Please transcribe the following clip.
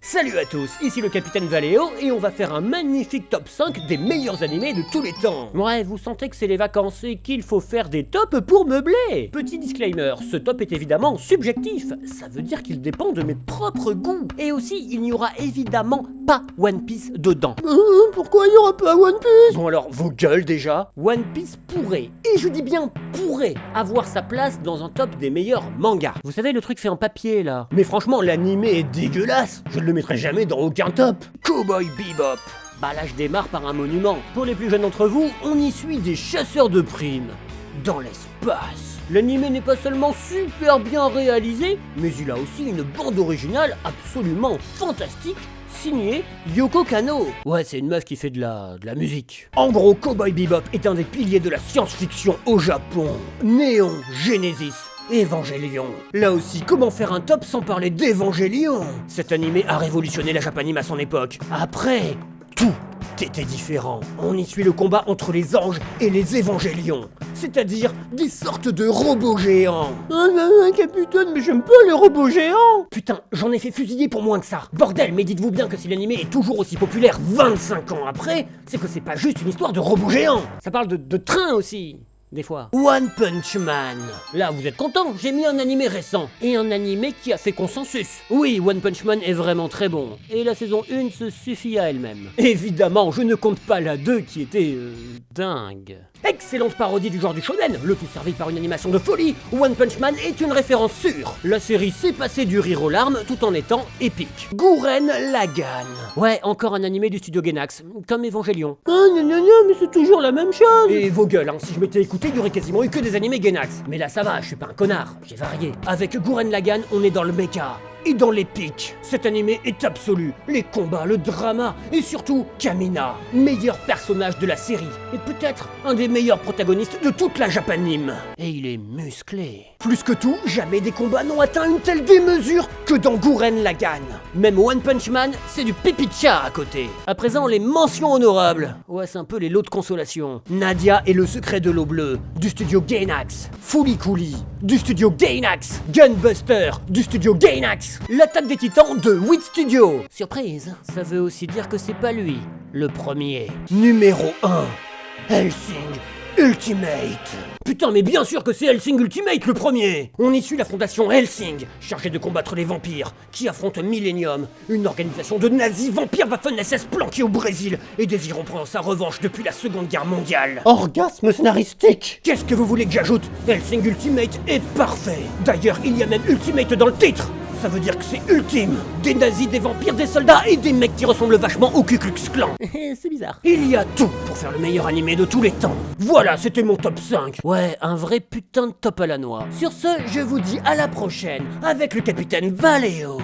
Salut à tous, ici le Capitaine Valéo et on va faire un magnifique top 5 des meilleurs animés de tous les temps. Ouais, vous sentez que c'est les vacances et qu'il faut faire des tops pour meubler. Petit disclaimer, ce top est évidemment subjectif, ça veut dire qu'il dépend de mes propres goûts. Et aussi, il n'y aura évidemment pas One Piece dedans. Pourquoi il n'y aura pas One Piece? Bon alors, vos gueules déjà. One Piece pourrait, et je dis bien pourrait, avoir sa place dans un top des meilleurs mangas. Vous savez le truc fait en papier là. Mais franchement, l'animé est dégueulasse. Je ne le mettrai jamais dans aucun top. Cowboy Bebop. Bah là je démarre par un monument. Pour les plus jeunes d'entre vous, on y suit des chasseurs de primes. Dans l'espace. L'animé n'est pas seulement super bien réalisé, mais il a aussi une bande originale absolument fantastique, signée Yoko Kanno. Ouais, c'est une meuf qui fait de la musique. En gros, Cowboy Bebop est un des piliers de la science-fiction au Japon. Néon Genesis Evangelion. Là aussi, comment faire un top sans parler d'Evangelion? Cet animé a révolutionné la Japanime à son époque. Après, tout était différent. On y suit le combat entre les anges et les Évangélions, c'est-à-dire des sortes de robots géants. Capitaine, mais j'aime pas les robots géants. Putain, j'en ai fait fusiller pour moins que ça. Bordel, mais dites-vous bien que si l'animé est toujours aussi populaire 25 ans après, c'est que c'est pas juste une histoire de robots géants. Ça parle de trains aussi. Des fois. One Punch Man. Là, vous êtes content, j'ai mis un animé récent. Et un animé qui a fait consensus. Oui, One Punch Man est vraiment très bon. Et la saison 1 se suffit à elle-même. Évidemment, je ne compte pas la 2 qui était... dingue. Excellente parodie du genre du shonen, le tout servi par une animation de folie. One Punch Man est une référence sûre. La série s'est passée du rire aux larmes tout en étant épique. Gurren Lagann. Ouais, encore un animé du studio Gainax, comme Evangelion. Mais c'est toujours la même chose. Et vos gueules, hein, si je m'étais écouté, il y aurait quasiment eu que des animés Gainax. Mais là ça va, je suis pas un connard, j'ai varié. Avec Gurren Lagann, on est dans le mecha. Et dans l'épique. Cet animé est absolu. Les combats, le drama et surtout Kamina, meilleur personnage de la série et peut-être un des meilleurs protagonistes de toute la Japanime. Et il est musclé. Plus que tout, jamais des combats n'ont atteint une telle démesure que dans Gurren Lagann. Même One Punch Man, c'est du pipi de chat à côté. À présent, les mentions honorables. Ouais, c'est un peu les lots de consolation. Nadia et le secret de l'eau bleue, du studio Gainax. Fooly Cooly, du studio Gainax. Gunbuster, du studio Gainax. L'attaque des titans de Wit Studio. Surprise, ça veut aussi dire que c'est pas lui, le premier. Numéro 1, Hellsing Ultimate. Putain, mais bien sûr que c'est Hellsing Ultimate le premier. On y suit la fondation Hellsing, chargée de combattre les vampires, qui affrontent Millennium, une organisation de nazis vampires Waffen-SS planqués au Brésil et désirant prendre sa revanche depuis la Seconde Guerre mondiale. Orgasme scénaristique. Qu'est-ce que vous voulez que j'ajoute? Hellsing Ultimate est parfait. D'ailleurs, il y a même Ultimate dans le titre. Ça veut dire que c'est ultime. Des nazis, des vampires, des soldats et des mecs qui ressemblent vachement au Ku Klux Klan. C'est bizarre. Il y a tout pour faire le meilleur animé de tous les temps. Voilà, c'était mon top 5. Ouais, un vrai putain de top à la noix. Sur ce, je vous dis à la prochaine avec le Capitaine Valéo.